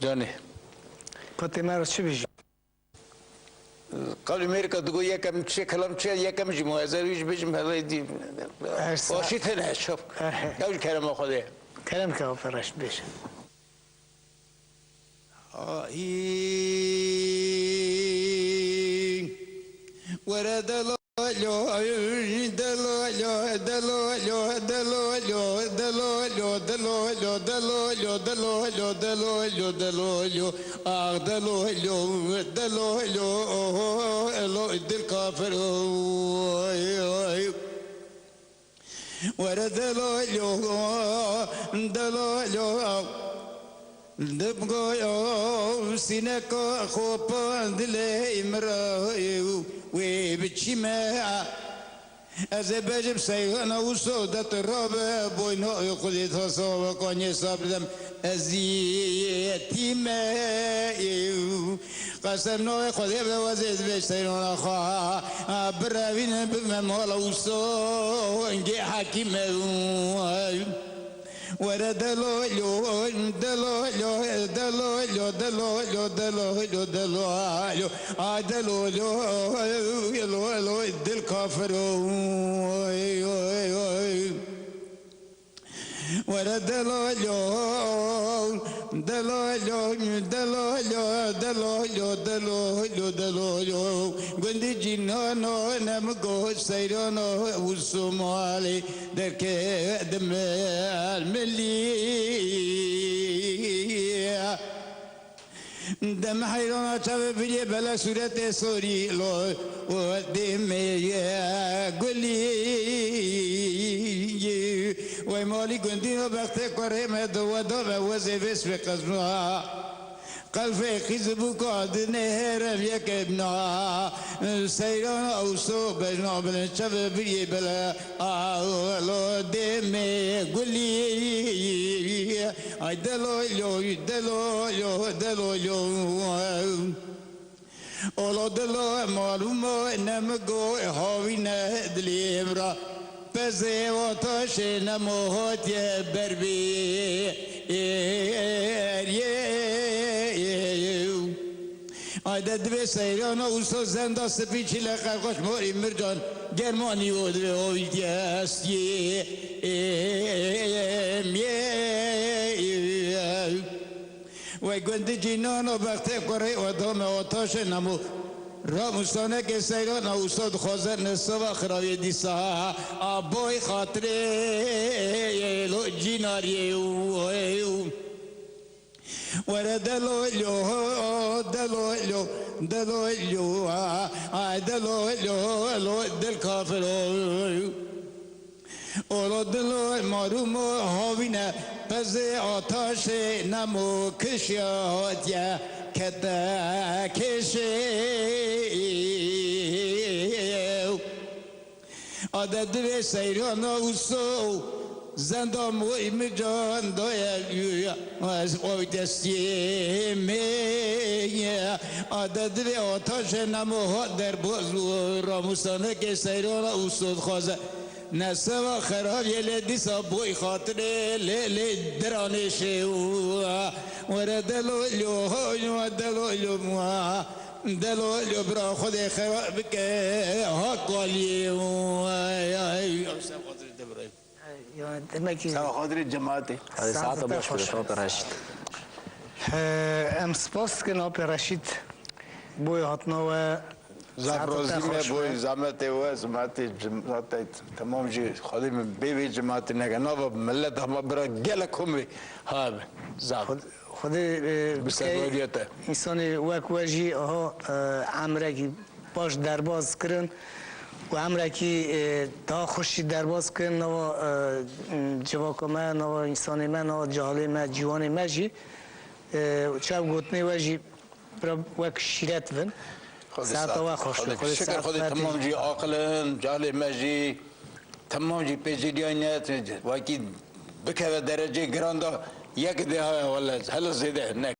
جانه پتی مرا چی بیشی؟ قبل امریکا دو یکم چه کلام چه یکم جمعه ازش بیشم هلای دی باشی تنه شوف قبل کلام خدا کلام که آفرش بیش ورد دلولو دلولو دلولو دلولو دلولو دلولو دلولو دلولو دلولو دلولو دلولو دلولو الو دل كافر ورد دلولو دلولو دبقو سينك خوبان دلي مرايو وبتشيما أزبجب سيغانا وصودة الرابع بوينو يقضي تصوى كوني صابدم أزيتي مايو قسم نوي قضي بوزيد بيشتينونا خوا براوين بممولا وصو انجي حكيمة ورا دلولو دلولو دلولو دلولو دلولو دلولو دلولو دلولو دل كافر ورا دلولو دلولو دلولو دلولو دلولو دلولو قندي جنانو نمقو سيرانو والصومالي درك دم الملي دم حيرانا تبفلي بلا سورة سوري لو ودم قولي ومالي قندي بخت قريم دو وزفس في قزمها قلبي خزبك عد نهر يك ابنا سيران او صوب بلا شبابي بلا لو دم قولي دلولو دلولو دلولو اولو دلو معلومو نمگو هاوينا دليبرا بزي وطاش نموهات يا بربي عدد به سیران اوسو زنده سپیچی لقاقش ماری مرجان گرمانی و دو اویدی هستی و گند جینان و بخت قره و دام آتاش نمو راموستانه که سیران اوسو خوزر نسو و خراوی دیسا آبای خاطره لو جیناری ورا دلولو دلولو دلولو دلولو دل كافر اولو دلو مارومو هاوينا بزي آتاش نمو كشيات يا كدا كشي عدد به سيران وصو زندم و ایمجان دايل از قویدستی می عدد به آتاش نموها در بازو راموسانه که سیران اصول خوازه نسه و خراب یه دیسا بوی خاطر لیلی درانشه ور دلولو و دلولو دلولو برا خود خراب که حقالی سوا خاطر جماعتی ساعت باش به رشید ام سپاس که ناپ رشید بوی هاتنا و زفرازی بوی زحمت و زحمت جماعت تمام جی خالی من بیوی جماعت نگه و ملت همه برای گل کمی ها زفر خود بسیاریته انسانی وک وجی ها عمره که باش درباز کرن و عمره که تا خوشی درباز کرن و جواک من و انسان من و جهال من جوان من جی چه گوتنی وجی وک شیرت ون ساعت و خوش شکر خود تمام جی عاقلن جهال من جی تمام جی پیچیدگیات وکی بکه درجه گراندا یک ده ولا هلا زیده نه